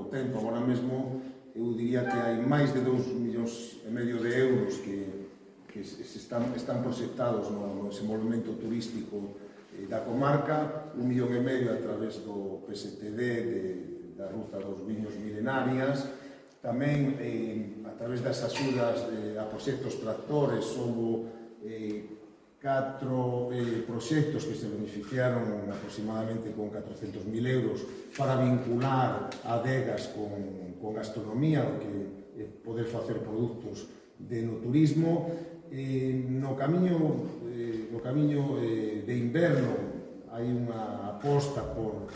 pouco tempo. Agora mesmo eu diría que hai máis de 2,5 millóns de euros que están proxectados no desenvolvemento turístico da comarca, 1,5 millón a través do PSTD da Ruta dos Viños Milenarias, tamén a través das axudas a proxectos tractores. Houve 4 proxectos que se beneficiaron aproximadamente con 400.000 euros para vincular adegas con gastronomía, o que poder facer produtos de no turismo. No camiño de inverno hai unha aposta por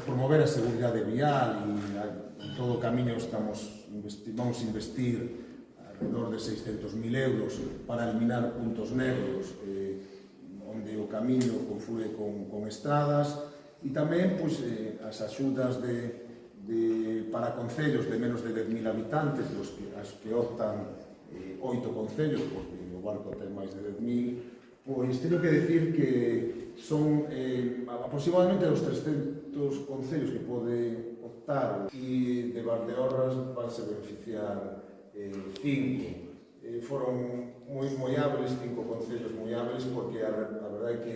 promover a seguridade vial, e en todo o camiño vamos investir alrededor de 600.000 euros para eliminar puntos negros onde o camiño conflue con estradas, e tamén as axudas para concellos de menos de 10.000 habitantes, as que optan 8 concellos, porque o Barco ten máis de 10.000, pois teño que decir que son aproximadamente os 300 concellos que pode optar, e de Valdeorras vanse beneficiar 5. Foron moi hábiles, 5 concellos moi hábiles, porque a verdade é que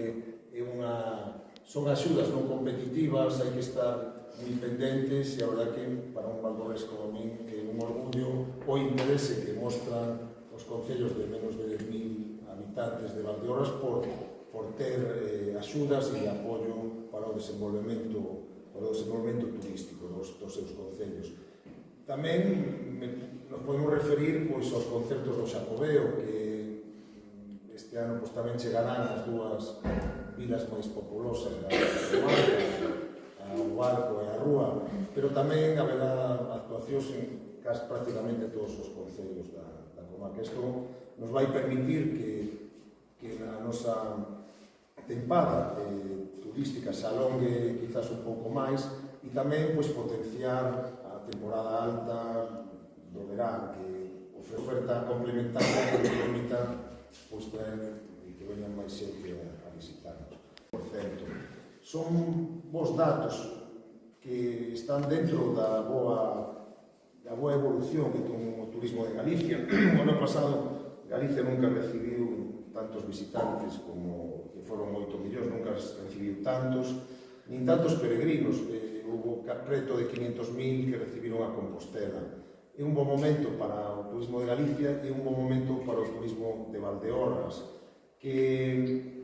son axudas non competitivas, hai que estar moi pendentes, e a verdade que para un valdorres como min é un orgullo o interese que mostran os concellos de menos de 10.000 habitantes de Valdeorras por ter axudas e apoio para o desenvolvemento turístico dos seus concellos. Tamén nos podemos referir aos concertos do Xacobeo, que este ano tamén chegarán as dúas vilas máis populosas da comarca, o Barco e a Rúa, pero tamén haberá actuacións en prácticamente todos os concellos da comarca. Isto nos vai permitir que a nosa tempada turística se alongue quizás un pouco máis, e tamén potenciar a temporada alta do verán, que oferta complementaria que nos permita que veñan máis xente a visitarnos. Son bons datos que están dentro da boa evolución que ten o turismo de Galicia. O ano pasado Galicia nunca recibiu tantos visitantes como que foron 8 millóns, nunca recibiu tantos, nin tantos peregrinos. Houve preto de 500.000 que recibiron a Compostela. É un bom momento para o turismo de Galicia e un bom momento para o turismo de Valdeorras, que